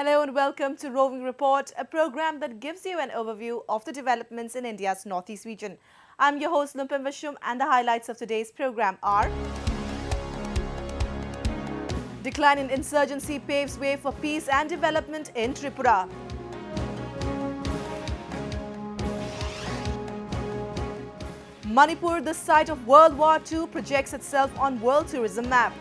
Hello and welcome to Roving Report, a program that gives you an overview of the developments in India's northeast region. I'm your host Lumpin Vishum, and the highlights of today's program are: decline in insurgency paves way for peace and development in Tripura. Manipur, the site of World War II, projects itself on World Tourism Map.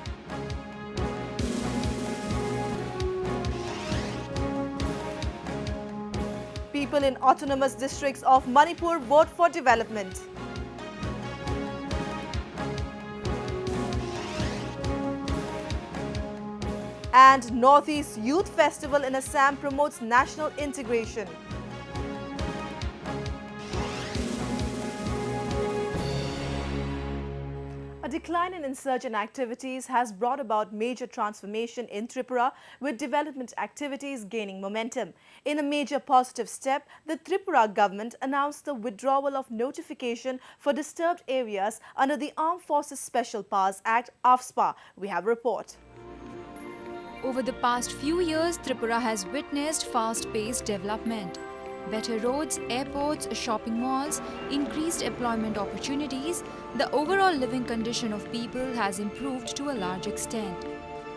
People in autonomous districts of Manipur vote for development. And Northeast Youth Festival in Assam promotes national integration. A decline in insurgent activities has brought about major transformation in Tripura, with development activities gaining momentum. In a major positive step, the Tripura government announced the withdrawal of notification for disturbed areas under the Armed Forces Special Powers Act (AFSPA). We have a report. Over the past few years, Tripura has witnessed fast-paced development. Better roads, airports, shopping malls, increased employment opportunities, the overall living condition of people has improved to a large extent.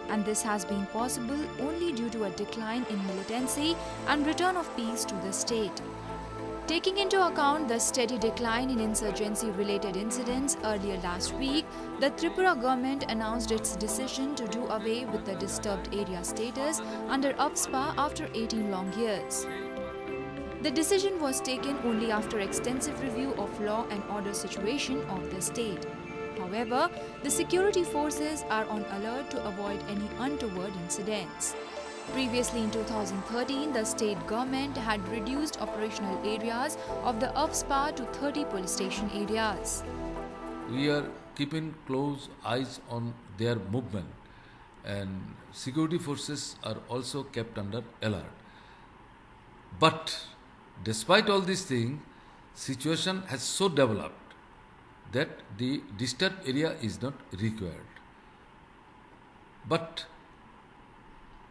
And this has been possible only due to a decline in militancy and return of peace to the state. Taking into account the steady decline in insurgency-related incidents earlier last week, the Tripura government announced its decision to do away with the disturbed area status under AFSPA after 18 long years. The decision was taken only after extensive review of law and order situation of the state. However, the security forces are on alert to avoid any untoward incidents. Previously in 2013, the state government had reduced operational areas of the AFSPA to 30 police station areas. We are keeping close eyes on their movement, and security forces are also kept under alert. But despite all these things, situation has so developed that the disturbed area is not required. But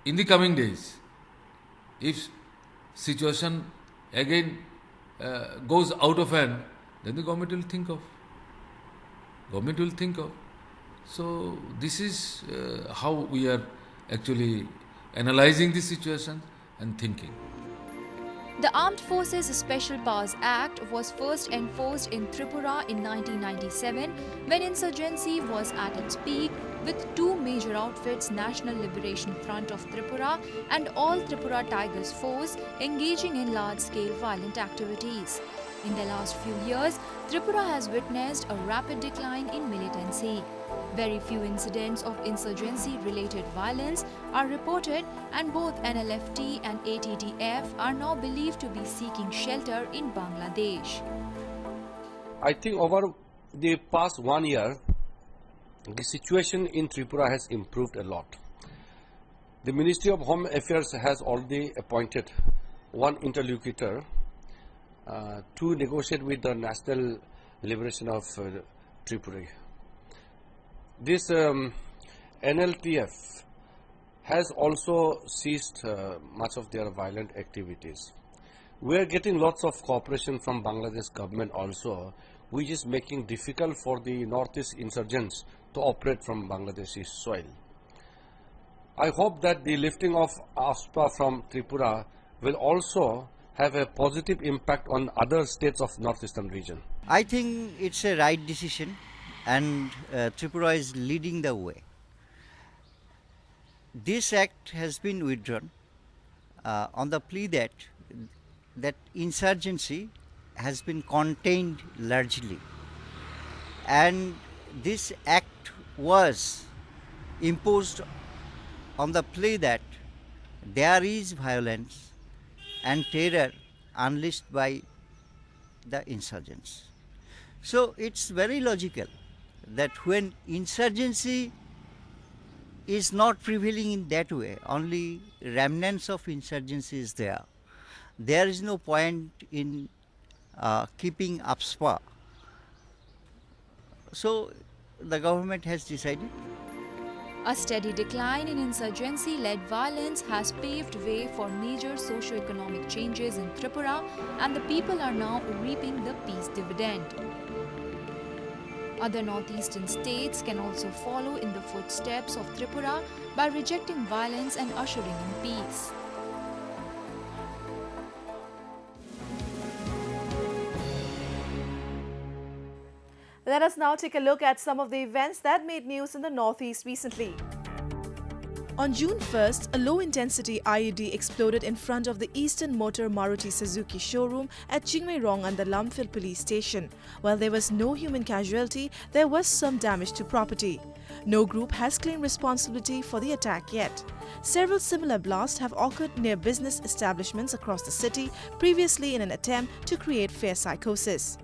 in the coming days, if situation again goes out of hand, then the government will think of. So this is how we are actually analyzing the situation and thinking. The Armed Forces Special Powers Act was first enforced in Tripura in 1997 when insurgency was at its peak, with two major outfits, National Liberation Front of Tripura and All Tripura Tigers Force, engaging in large-scale violent activities. In the last few years, Tripura has witnessed a rapid decline in militancy. Very few incidents of insurgency-related violence are reported, and both NLFT and ATTF are now believed to be seeking shelter in Bangladesh. I think over the past 1 year, the situation in Tripura has improved a lot. The Ministry of Home Affairs has already appointed one interlocutor to negotiate with the National Liberation of Tripura. This NLTF has also ceased much of their violent activities. We are getting lots of cooperation from Bangladesh government also, which is making difficult for the northeast insurgents to operate from Bangladeshi soil. I hope that the lifting of AFSPA from Tripura will also have a positive impact on other states of northeastern region. I think it's a right decision, and Tripura is leading the way. This act has been withdrawn on the plea that insurgency has been contained largely, and this act was imposed on the plea that there is violence and terror unleashed by the insurgents. So it's very logical that when insurgency is not prevailing in that way, only remnants of insurgency is there, there is no point in keeping AFSPA. So the government has decided A steady decline in insurgency-led violence has paved way for major socio-economic changes in Tripura, and the people are now reaping the peace dividend. Other northeastern states can also follow in the footsteps of Tripura by rejecting violence and ushering in peace. Let us now take a look at some of the events that made news in the Northeast recently. On June 1st, a low-intensity IED exploded in front of the Eastern Motor Maruti Suzuki showroom at Chingmei-rong and the Lamphil police station. While there was no human casualty, there was some damage to property. No group has claimed responsibility for the attack yet. Several similar blasts have occurred near business establishments across the city, previously in an attempt to create fear psychosis.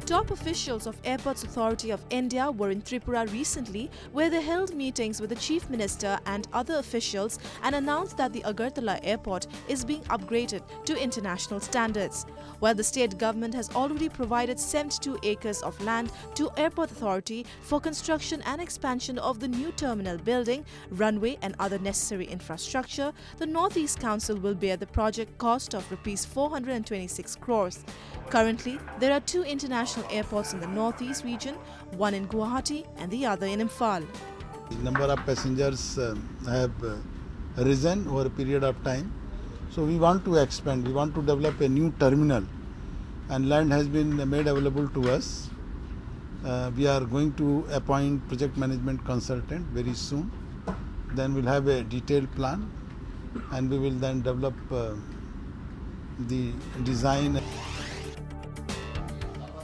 Top officials of Airports Authority of India were in Tripura recently, where they held meetings with the Chief Minister and other officials and announced that the Agartala airport is being upgraded to international standards. While the state government has already provided 72 acres of land to Airport Authority for construction and expansion of the new terminal building, runway and other necessary infrastructure, the Northeast Council will bear the project cost of Rs 426 crores. Currently, there are two international airports in the Northeast region, one in Guwahati and the other in Imphal. The number of passengers have risen over a period of time. So we want to expand, we want to develop a new terminal, and land has been made available to us. We are going to appoint project management consultant very soon. Then we'll have a detailed plan and we will then develop the design.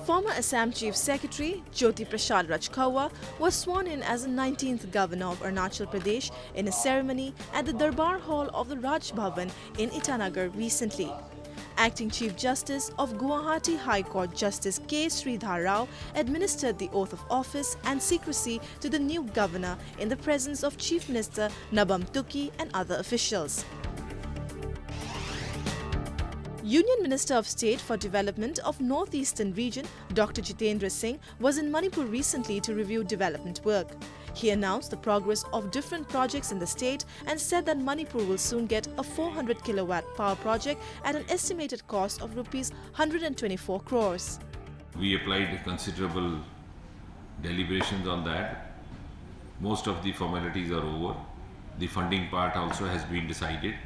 Former Assam Chief Secretary Jyoti Prasad Rajkawa was sworn in as the 19th Governor of Arunachal Pradesh in a ceremony at the Darbar Hall of the Raj Bhavan in Itanagar recently. Acting Chief Justice of Guwahati High Court Justice K. Sridhar Rao administered the oath of office and secrecy to the new governor in the presence of Chief Minister Nabam Tuki and other officials. Union Minister of State for Development of Northeastern Region, Dr. Jitendra Singh, was in Manipur recently to review development work. He announced the progress of different projects in the state and said that Manipur will soon get a 400 kilowatt power project at an estimated cost of Rs 124 crores. We applied considerable deliberations on that. Most of the formalities are over. The funding part also has been decided.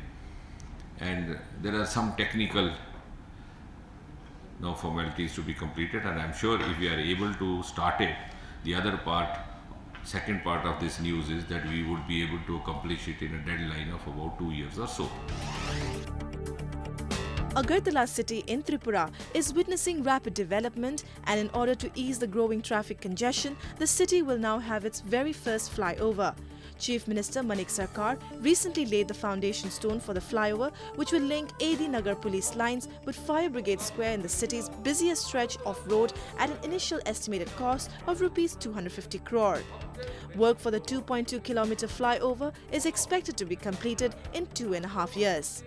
And there are some technical formalities to be completed, and I'm sure if we are able to start it, the other part, second part of this news is that we would be able to accomplish it in a deadline of about 2 years or so. Agartala city in Tripura is witnessing rapid development, and in order to ease the growing traffic congestion, the city will now have its very first flyover. Chief Minister Manik Sarkar recently laid the foundation stone for the flyover, which will link AD Nagar police lines with Fire Brigade Square in the city's busiest stretch of road at an initial estimated cost of Rs 250 crore. Work for the 2.2-kilometer flyover is expected to be completed in 2.5 years.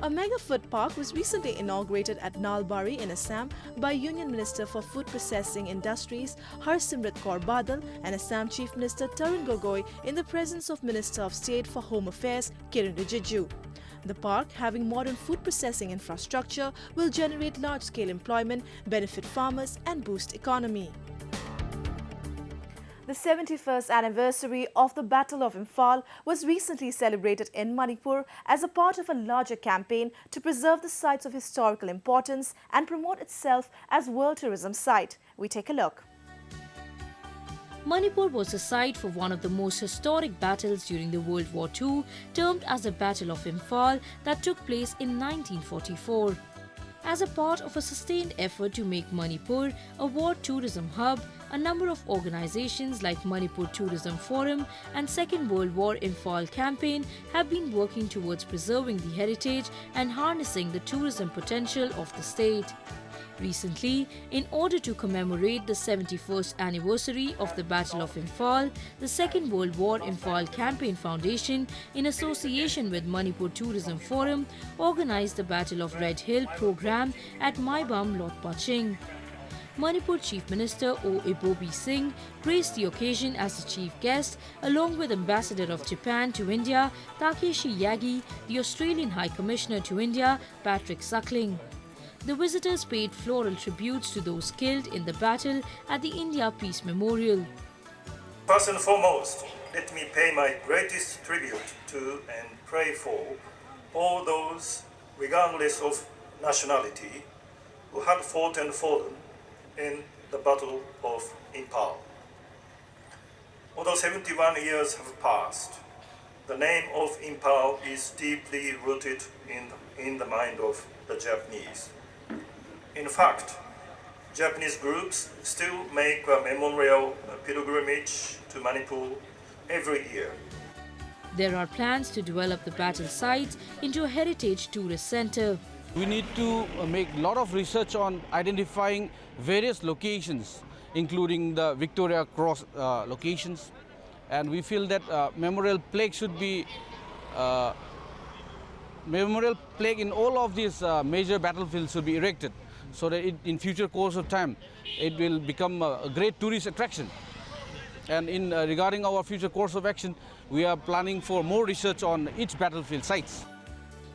A mega food park was recently inaugurated at Nalbari in Assam by Union Minister for Food Processing Industries Harsimrat Kaur Badal and Assam Chief Minister Tarun Gogoi in the presence of Minister of State for Home Affairs Kiren Rijiju. The park, having modern food processing infrastructure, will generate large-scale employment, benefit farmers and boost economy. The 71st anniversary of the Battle of Imphal was recently celebrated in Manipur as a part of a larger campaign to preserve the sites of historical importance and promote itself as World Tourism Site. We take a look. Manipur was the site for one of the most historic battles during the World War II, termed as the Battle of Imphal, that took place in 1944. As a part of a sustained effort to make Manipur a war tourism hub, a number of organizations like Manipur Tourism Forum and Second World War Imphal campaign have been working towards preserving the heritage and harnessing the tourism potential of the state. Recently, in order to commemorate the 71st anniversary of the Battle of Imphal, the Second World War Imphal Campaign Foundation, in association with Manipur Tourism Forum, organized the Battle of Red Hill program at Maibam Lotpaching. Manipur Chief Minister O. Ibobi Singh graced the occasion as the chief guest, along with Ambassador of Japan to India, Takeshi Yagi, the Australian High Commissioner to India, Patrick Suckling. The visitors paid floral tributes to those killed in the battle at the India Peace Memorial. First and foremost, let me pay my greatest tribute to and pray for all those, regardless of nationality, who had fought and fallen in the Battle of Impal. Although 71 years have passed, the name of Impal is deeply rooted in the mind of the Japanese. In fact, Japanese groups still make a memorial pilgrimage to Manipur every year. There are plans to develop the battle sites into a heritage tourist center. We need to make a lot of research on identifying various locations, including the Victoria Cross locations. And we feel that memorial plaque should be memorial plaque in all of these major battlefields should be erected, so that in future course of time it will become a great tourist attraction. And in regarding our future course of action, we are planning for more research on each battlefield sites.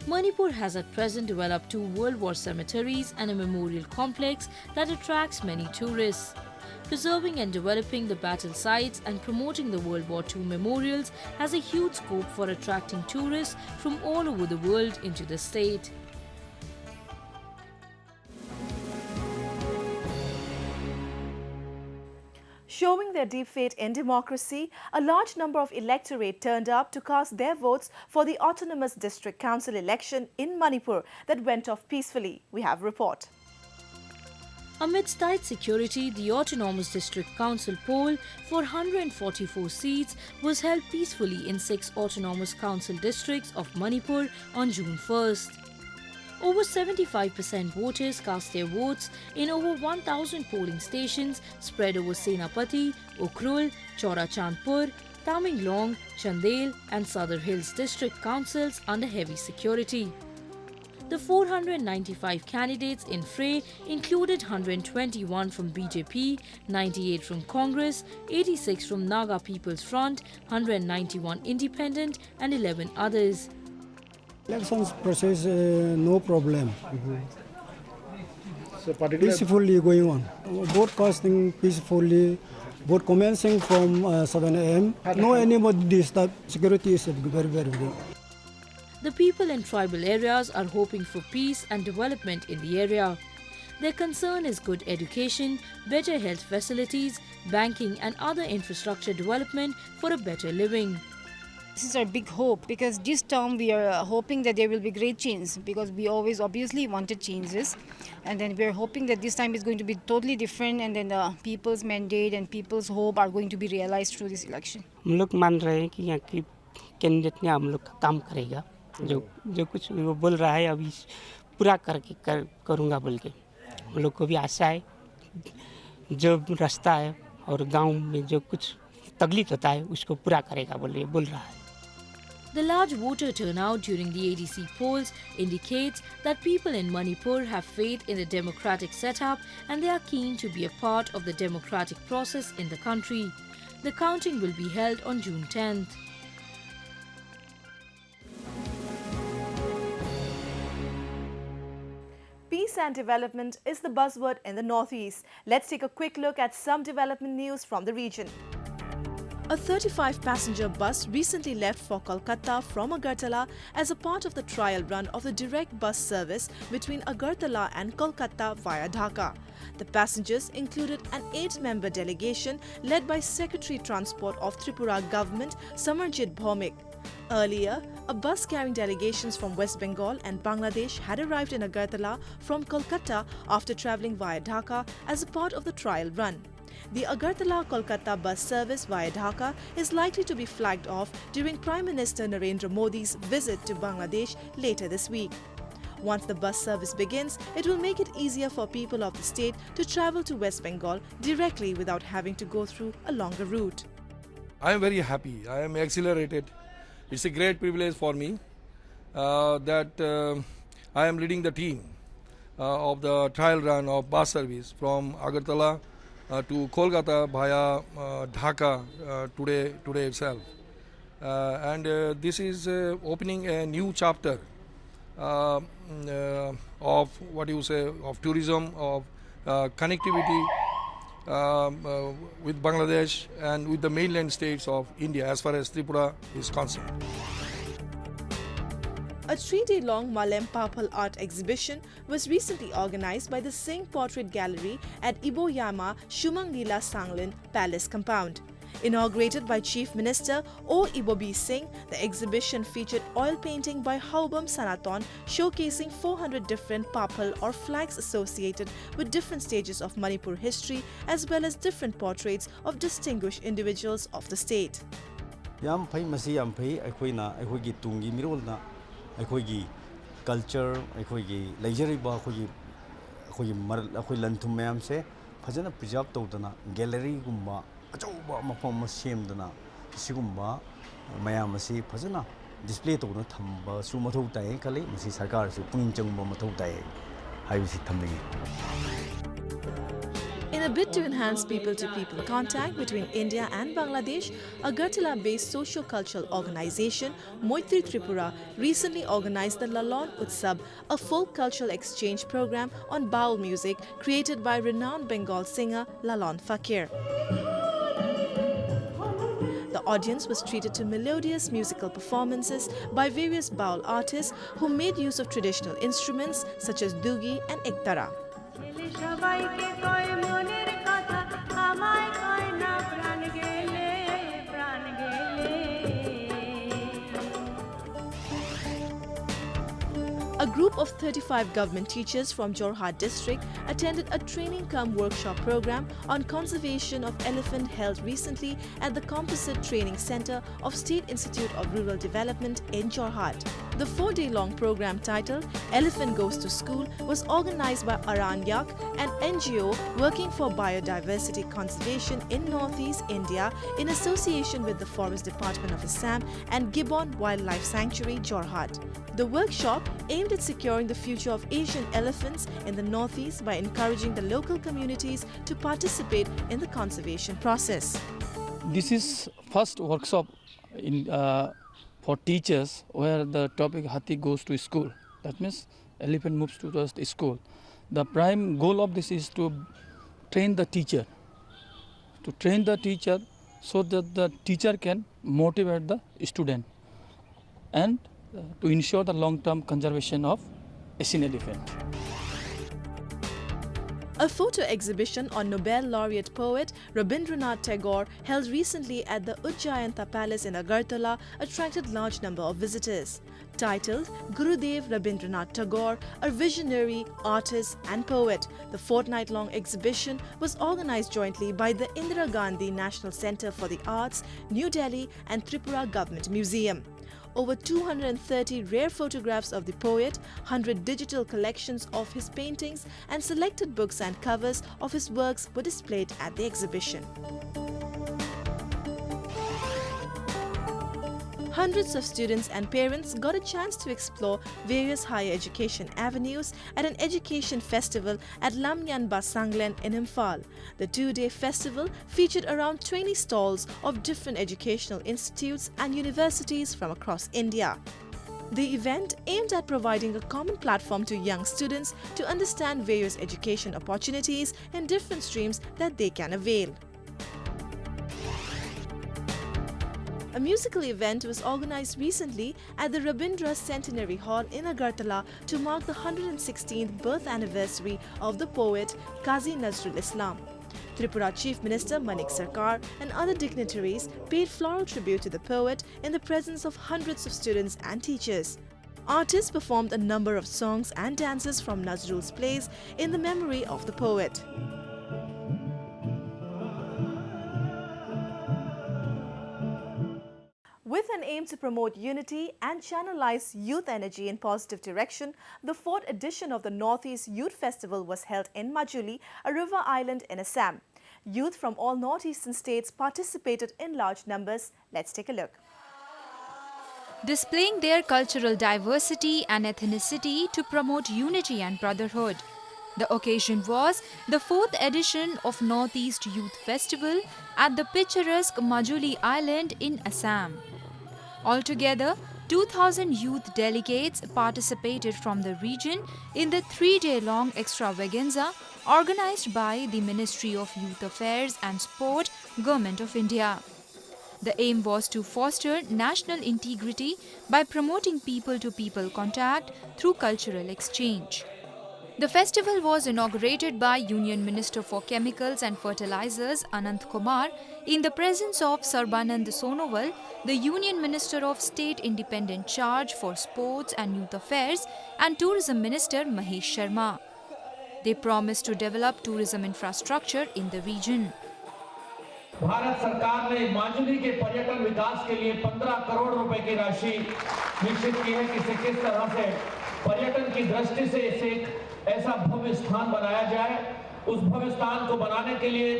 Manipur has at present developed 2 World War cemeteries and a memorial complex that attracts many tourists. Preserving and developing the battle sites and promoting the World War II memorials has a huge scope for attracting tourists from all over the world into the state. Showing their deep faith in democracy, a large number of electorate turned up to cast their votes for the Autonomous District Council election in Manipur that went off peacefully. We have a report. Amidst tight security, the Autonomous District Council poll for 144 seats was held peacefully in 6 Autonomous Council districts of Manipur on June 1st. Over 75% voters cast their votes in over 1,000 polling stations spread over Senapati, Ukhrul, Chaurachandpur, Tamenglong, Chandel and Sadar Hills district councils under heavy security. The 495 candidates in fray included 121 from BJP, 98 from Congress, 86 from Naga People's Front, 191 independent and 11 others. Elections process, no problem. So peacefully going on. Vote casting peacefully, vote commencing from 7 a.m. No anybody disturb. Security is very, very good. The people in tribal areas are hoping for peace and development in the area. Their concern is good education, better health facilities, banking and other infrastructure development for a better living. This is our big hope, because this term we are hoping that there will be great change, because we always obviously wanted changes, and then we are hoping that this time is going to be totally different, and then the people's mandate and people's hope are going to be realized through this election. हम लोग मान रहे हैं कि यहाँ की candidate ने हम लोग का काम करेगा, जो कुछ वो बोल रहा है अभी पूरा करूँगा बोल के हम लोग को भी आशा है, जो रास्ता है और गांव में जो कुछ तकलीफ होता है उसको पूरा करेगा बोल रहा है. The large voter turnout during the ADC polls indicates that people in Manipur have faith in the democratic setup and they are keen to be a part of the democratic process in the country. The counting will be held on June 10th. Peace and development is the buzzword in the Northeast. Let's take a quick look at some development news from the region. A 35-passenger bus recently left for Kolkata from Agartala as a part of the trial run of the direct bus service between Agartala and Kolkata via Dhaka. The passengers included an 8-member delegation led by Secretary Transport of Tripura Government, Samarjit Bhaumik. Earlier, a bus carrying delegations from West Bengal and Bangladesh had arrived in Agartala from Kolkata after travelling via Dhaka as a part of the trial run. The Agartala-Kolkata bus service via Dhaka is likely to be flagged off during Prime Minister Narendra Modi's visit to Bangladesh later this week. Once the bus service begins, it will make it easier for people of the state to travel to West Bengal directly without having to go through a longer route. I am very happy. I am exhilarated. It's a great privilege for me that I am leading the team of the trial run of bus service from Agartala to Kolkata via Dhaka today itself. And this is opening a new chapter of what you say, of tourism, of connectivity with Bangladesh and with the mainland states of India as far as Tripura is concerned. A 3-day-long Malem Papal art exhibition was recently organized by the Singh Portrait Gallery at Iboyama Shumanglila Sanglin Palace compound. Inaugurated by Chief Minister O. Ibobi Singh, the exhibition featured oil painting by Haubam Sanaton showcasing 400 different papal or flags associated with different stages of Manipur history as well as different portraits of distinguished individuals of the state. Yam phai masi yam phai akhoi tungi mirolna akhoi culture akhoi leijariba akhoi lanthum mayam se phajana preserve tawdana gallery gumba achauba mafam semdana sigumba mayam asi phajana display tawna thamba su mathau tai kale masi sarkar su pung changba mathau tai haibisi thamdagi. In a bid to enhance people-to-people contact between India and Bangladesh, a Agartala-based socio-cultural organization, Moitri Tripura, recently organized the Lalon Utsab, a folk cultural exchange program on Baul music created by renowned Bengal singer Lalon Fakir. The audience was treated to melodious musical performances by various Baul artists who made use of traditional instruments such as dugi and ektara. A group of 35 government teachers from Jorhat district attended a training-cum-workshop program on conservation of elephant held recently at the Composite Training Center of State Institute of Rural Development in Jorhat. The 4-day-long program titled Elephant Goes to School was organized by Aranyak, an NGO working for biodiversity conservation in Northeast India in association with the Forest Department of Assam and Gibbon Wildlife Sanctuary, Jorhat. The workshop aimed at securing the future of Asian elephants in the Northeast by encouraging the local communities to participate in the conservation process. This is first workshop for teachers where the topic Hathi goes to school. That means elephant moves towards the school. The prime goal of this is to train the teacher. To train the teacher so that the teacher can motivate the student and to ensure the long-term conservation of Asian elephant. A photo exhibition on Nobel laureate poet Rabindranath Tagore held recently at the Ujjayanta Palace in Agartala attracted large number of visitors. Titled Gurudev Rabindranath Tagore, a visionary, artist and poet, the fortnight-long exhibition was organized jointly by the Indira Gandhi National Centre for the Arts, New Delhi and Tripura Government Museum. Over 230 rare photographs of the poet, 100 digital collections of his paintings and selected books and covers of his works were displayed at the exhibition. Hundreds of students and parents got a chance to explore various higher education avenues at an education festival at Lamyan Basanglen in Imphal. The 2-day festival featured around 20 stalls of different educational institutes and universities from across India. The event aimed at providing a common platform to young students to understand various education opportunities in different streams that they can avail. A musical event was organized recently at the Rabindra Centenary Hall in Agartala to mark the 116th birth anniversary of the poet Qazi Nazrul Islam. Tripura Chief Minister Manik Sarkar and other dignitaries paid floral tribute to the poet in the presence of hundreds of students and teachers. Artists performed a number of songs and dances from Nazrul's plays in the memory of the poet. With an aim to promote unity and channelize youth energy in positive direction, the 4th edition of the Northeast Youth Festival was held in Majuli, a river island in Assam. Youth from all northeastern states participated in large numbers. Let's take a look. displaying their cultural diversity and ethnicity to promote unity and brotherhood. The occasion was the 4th edition of Northeast Youth Festival at the picturesque Majuli Island in Assam. Altogether, 2,000 youth delegates participated from the region in the 3-day-long extravaganza organized by the Ministry of Youth Affairs and Sport, Government of India. The aim was to foster national integrity by promoting people-to-people contact through cultural exchange. The festival was inaugurated by Union Minister for Chemicals and Fertilizers Anant Kumar in the presence of Sarbanand Sonowal, the Union Minister of State Independent Charge for Sports and Youth Affairs, and Tourism Minister Mahesh Sharma. They promised to develop tourism infrastructure in the region. Bharat सरकार ने माजुली के पर्यटन विकास के लिए 15 करोड़ रुपए की राशि निश्चित की है कि किस तरह से पर्यटन की दृष्टि से इसे एक ऐसा भव्य स्थान बनाया जाए। उस भव्य स्थान को बनाने के लिए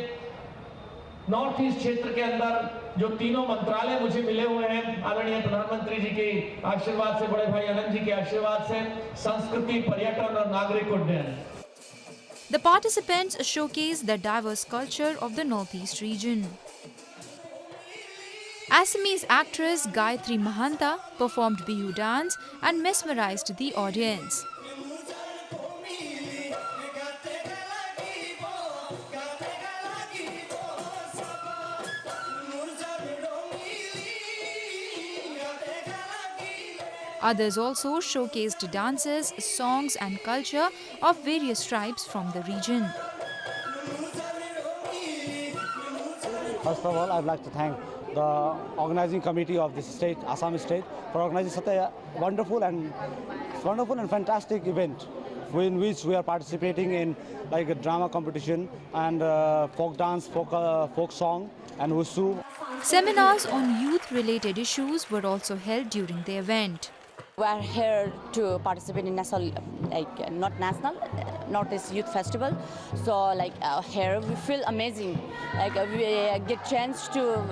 नॉर्थ ईस्ट क्षेत्र के अंदर जो तीनों मंत्रालय मुझे मिले हुए हैं, आदरणीय प्रधानमंत्री जी के आशीर्वाद से, बड़े भाई आनंद जी के आशीर्वाद से, संस्कृति, पर्यटन और नागरिक उड्डयन। The participants showcased the diverse culture of the Northeast region. Assamese actress Gayatri Mahanta performed Bihu dance and mesmerized the audience. Others also showcased dances, songs and culture of various tribes from the region. First of all, I'd like to thank the organizing committee of this state, Assam state, for organizing such a wonderful and fantastic event in which we are participating in like a drama competition and folk dance, folk song and wushu. Seminars on youth-related issues were also held during the event. We are here to participate in national, Northeast Youth Festival. So here we feel amazing. We get chance to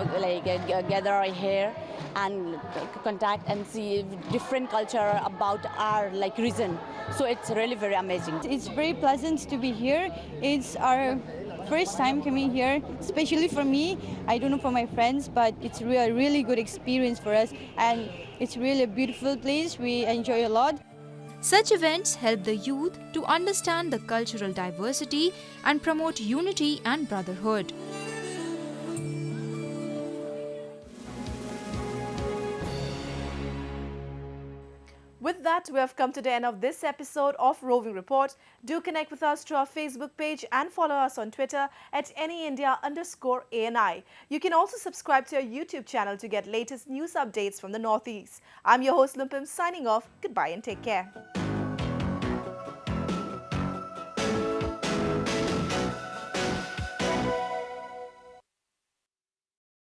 gather here and contact and see different culture about our region. So it's really very amazing. It's very pleasant to be here. It's our first time coming here, especially for me. I don't know for my friends, but it's a really good experience for us, and it's really a beautiful place. We enjoy a lot. Such events help the youth to understand the cultural diversity and promote unity and brotherhood. With that, we have come to the end of this episode of Roving Report. Do connect with us through our Facebook page and follow us on Twitter at AnyIndia_ANI. You can also subscribe to our YouTube channel to get latest news updates from the Northeast. I'm your host Lumpim signing off. Goodbye and take care.